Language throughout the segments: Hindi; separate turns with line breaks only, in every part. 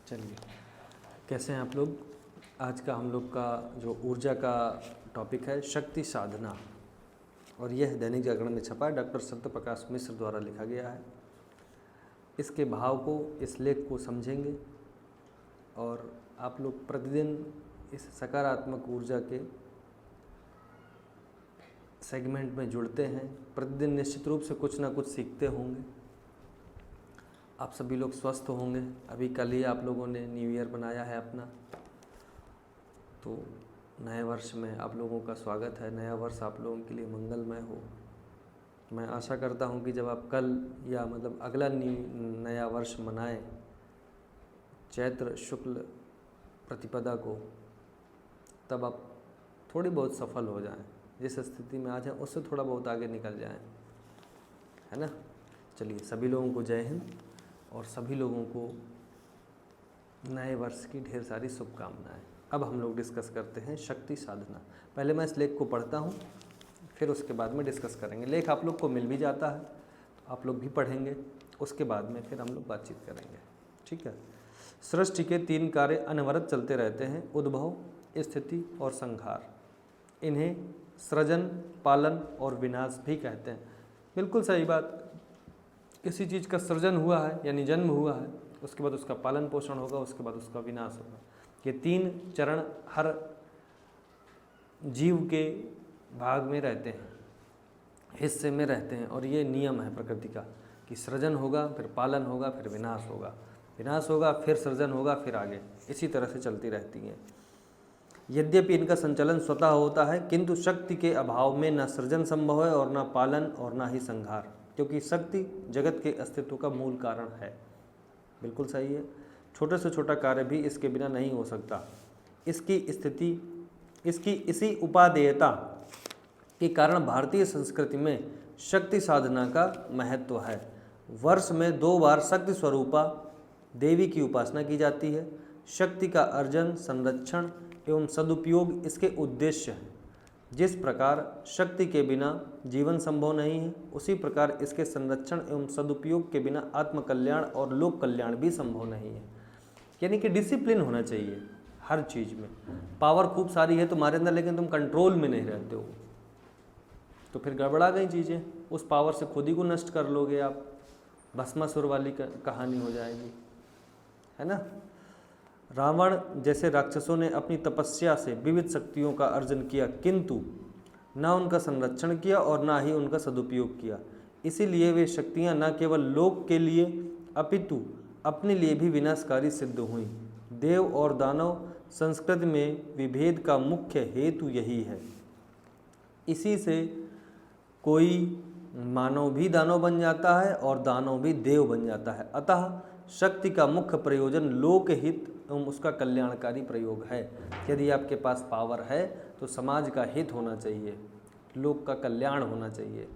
चलिए, कैसे हैं आप लोग। आज का हम लोग का जो ऊर्जा का टॉपिक है शक्ति साधना, और यह दैनिक जागरण में छपा है, डॉक्टर सत्य प्रकाश मिश्र द्वारा लिखा गया है। इसके भाव को, इस लेख को समझेंगे और आप लोग प्रतिदिन इस सकारात्मक ऊर्जा के सेगमेंट में जुड़ते हैं, प्रतिदिन निश्चित रूप से कुछ ना कुछ सीखते होंगे। आप सभी लोग स्वस्थ होंगे। अभी कल ही आप लोगों ने न्यू ईयर बनाया है अपना, तो नए वर्ष में आप लोगों का स्वागत है। नया वर्ष आप लोगों के लिए मंगलमय हो। मैं आशा करता हूं कि जब आप कल या मतलब अगला नया वर्ष मनाएं, चैत्र शुक्ल प्रतिपदा को, तब आप थोड़ी बहुत सफल हो जाएं। जिस स्थिति में आज हैं उससे थोड़ा बहुत आगे निकल जाएं, है ना। चलिए, सभी लोगों को जय हिंद और सभी लोगों को नए वर्ष की ढेर सारी शुभकामनाएं। अब हम लोग डिस्कस करते हैं शक्ति साधना। पहले मैं इस लेख को पढ़ता हूँ, फिर उसके बाद में डिस्कस करेंगे। लेख आप लोग को मिल भी जाता है, तो आप लोग भी पढ़ेंगे, उसके बाद में फिर हम लोग बातचीत करेंगे, ठीक है। सृष्टि के 3 कार्य अनवरत चलते रहते हैं: उद्भव, स्थिति और संहार। इन्हें सृजन, पालन और विनाश भी कहते हैं। बिल्कुल सही बात। किसी चीज़ का सृजन हुआ है यानी जन्म हुआ है, उसके बाद उसका पालन पोषण होगा, उसके बाद उसका विनाश होगा। ये 3 चरण हर जीव के भाग में रहते हैं, हिस्से में रहते हैं, और ये नियम है प्रकृति का कि सृजन होगा, फिर पालन होगा, फिर विनाश होगा, विनाश होगा, फिर सृजन होगा, फिर आगे, इसी तरह से चलती रहती हैं। यद्यपि इनका संचालन स्वतः होता है, किंतु शक्ति के अभाव में न सृजन संभव है और न पालन और न ही संहार, क्योंकि शक्ति जगत के अस्तित्व का मूल कारण है। बिल्कुल सही है। छोटे से छोटा कार्य भी इसके बिना नहीं हो सकता। इसकी इसी उपादेयता के कारण भारतीय संस्कृति में शक्ति साधना का महत्व है। वर्ष में 2 बार शक्ति स्वरूपा देवी की उपासना की जाती है। शक्ति का अर्जन, संरक्षण एवं सदुपयोग इसके उद्देश्य हैं। जिस प्रकार शक्ति के बिना जीवन संभव नहीं है, उसी प्रकार इसके संरक्षण एवं सदुपयोग के बिना आत्मकल्याण और लोक कल्याण भी संभव नहीं है। यानी कि डिसिप्लिन होना चाहिए हर चीज़ में। पावर खूब सारी है तुम्हारे अंदर, लेकिन तुम कंट्रोल में नहीं रहते हो, तो फिर गड़बड़ा गई चीज़ें। उस पावर से खुद ही को नष्ट कर लोगे आप, भस्मासुर वाली कहानी हो जाएगी, है ना। रावण जैसे राक्षसों ने अपनी तपस्या से विविध शक्तियों का अर्जन किया, किंतु न उनका संरक्षण किया और न ही उनका सदुपयोग किया। इसीलिए वे शक्तियां न केवल लोक के लिए अपितु अपने लिए भी विनाशकारी सिद्ध हुईं। देव और दानव संस्कृति में विभेद का मुख्य हेतु यही है। इसी से कोई मानव भी दानव बन जाता है और दानव भी देव बन जाता है। अतः शक्ति का मुख्य प्रयोजन लोकहित एवं उसका कल्याणकारी प्रयोग है। यदि आपके पास पावर है तो समाज का हित होना चाहिए, लोक का कल्याण होना चाहिए।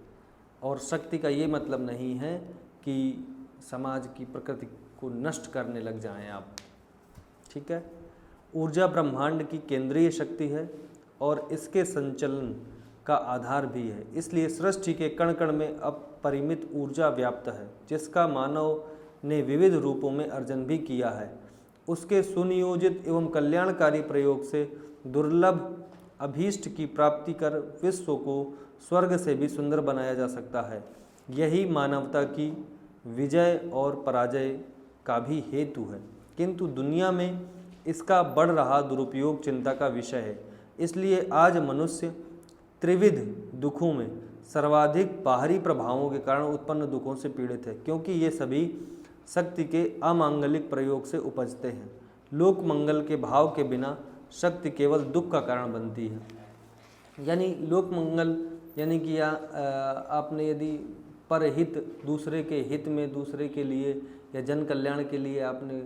और शक्ति का ये मतलब नहीं है कि समाज की प्रकृति को नष्ट करने लग जाएं आप, ठीक है। ऊर्जा ब्रह्मांड की केंद्रीय शक्ति है और इसके संचलन का आधार भी है। इसलिए सृष्टि के कण कण में अपरिमित ऊर्जा व्याप्त है, जिसका मानव ने विविध रूपों में अर्जन भी किया है। उसके सुनियोजित एवं कल्याणकारी प्रयोग से दुर्लभ अभीष्ट की प्राप्ति कर विश्व को स्वर्ग से भी सुंदर बनाया जा सकता है। यही मानवता की विजय और पराजय का भी हेतु है, किंतु दुनिया में इसका बढ़ रहा दुरुपयोग चिंता का विषय है। इसलिए आज मनुष्य त्रिविध दुखों में सर्वाधिक बाहरी प्रभावों के कारण उत्पन्न दुखों से पीड़ित है, क्योंकि ये सभी शक्ति के अमांगलिक प्रयोग से उपजते हैं। लोक मंगल के भाव के बिना शक्ति केवल दुख का कारण बनती है। यानी लोक मंगल यानी कि आपने यदि परहित, दूसरे के हित में, दूसरे के लिए या जन कल्याण के लिए आपने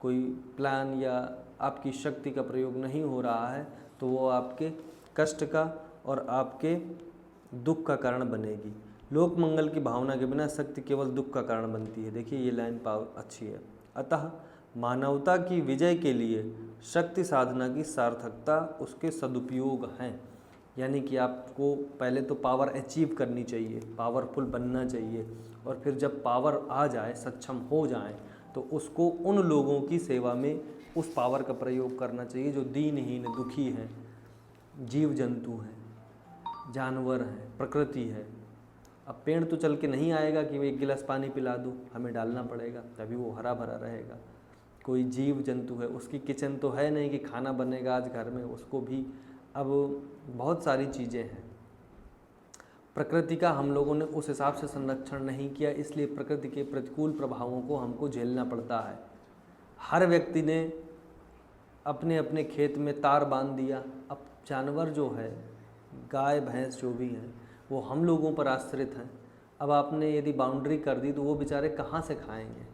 कोई प्लान या आपकी शक्ति का प्रयोग नहीं हो रहा है, तो वो आपके कष्ट का और आपके दुख का कारण बनेगी। लोक मंगल की भावना के बिना शक्ति केवल दुख का कारण बनती है। देखिए, ये लाइन अच्छी है। अतः मानवता की विजय के लिए शक्ति साधना की सार्थकता उसके सदुपयोग हैं। यानी कि आपको पहले तो पावर अचीव करनी चाहिए, पावरफुल बनना चाहिए, और फिर जब पावर आ जाए, सक्षम हो जाए, तो उसको उन लोगों की सेवा में उस पावर का प्रयोग करना चाहिए जो दीनहीन, दुखी हैं, जीव जंतु हैं, जानवर हैं, प्रकृति है। अब पेड़ तो चल के नहीं आएगा कि मैं एक गिलास पानी पिला दूँ, हमें डालना पड़ेगा तभी वो हरा भरा रहेगा। कोई जीव जंतु है, उसकी किचन तो है नहीं कि खाना बनेगा आज घर में, उसको भी अब बहुत सारी चीज़ें हैं। प्रकृति का हम लोगों ने उस हिसाब से संरक्षण नहीं किया, इसलिए प्रकृति के प्रतिकूल प्रभावों को हमको झेलना पड़ता है। हर व्यक्ति ने अपने अपने खेत में तार बांध दिया। अब जानवर जो है, गाय भैंस जो भी हैं, वो हम लोगों पर आश्रित हैं। अब आपने यदि बाउंड्री कर दी तो वो बेचारे कहाँ से खाएंगे।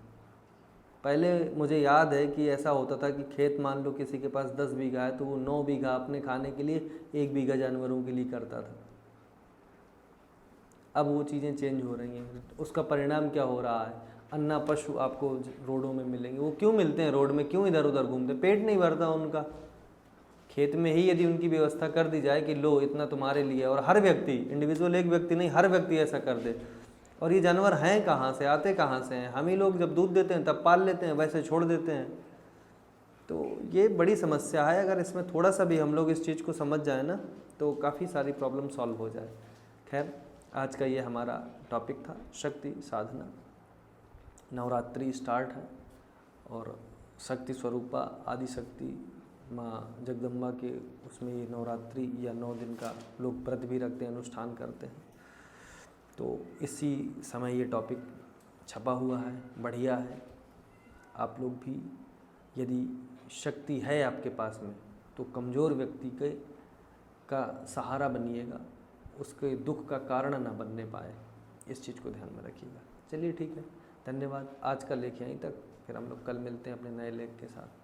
पहले मुझे याद है कि ऐसा होता था कि खेत मान लो किसी के पास 10 बीघा है तो वो 9 बीघा अपने खाने के लिए, 1 बीघा जानवरों के लिए करता था। अब वो चीज़ें चेंज हो रही हैं। उसका परिणाम क्या हो रहा है, अन्ना पशु आपको रोडों में मिलेंगे। वो क्यों मिलते हैं रोड में, क्यों इधर उधर घूमते, पेट नहीं भरता उनका। खेत में ही यदि उनकी व्यवस्था कर दी जाए कि लो इतना तुम्हारे लिए, और हर व्यक्ति, इंडिविजुअल एक व्यक्ति नहीं, हर व्यक्ति ऐसा कर दे। और ये जानवर हैं कहाँ से, आते कहाँ से हैं, हम ही लोग जब दूध देते हैं तब पाल लेते हैं, वैसे छोड़ देते हैं। तो ये बड़ी समस्या है। अगर इसमें थोड़ा सा भी हम लोग इस चीज़ को समझ जाए ना तो काफ़ी सारी प्रॉब्लम सॉल्व हो जाए। खैर, आज का ये हमारा टॉपिक था, शक्ति साधना। नवरात्रि स्टार्ट है और शक्ति स्वरूपा आदिशक्ति माँ जगदम्बा के उसमें ये नवरात्रि या 9 दिन का लोग व्रत भी रखते हैं, अनुष्ठान करते हैं। तो इसी समय ये टॉपिक छपा हुआ है, बढ़िया है। आप लोग भी यदि शक्ति है आपके पास में तो कमज़ोर व्यक्ति का सहारा बनिएगा, उसके दुख का कारण ना बनने पाए, इस चीज़ को ध्यान में रखिएगा। चलिए ठीक है, धन्यवाद। आज का लेख यहीं तक, फिर हम लोग कल मिलते हैं अपने नए लेख के साथ।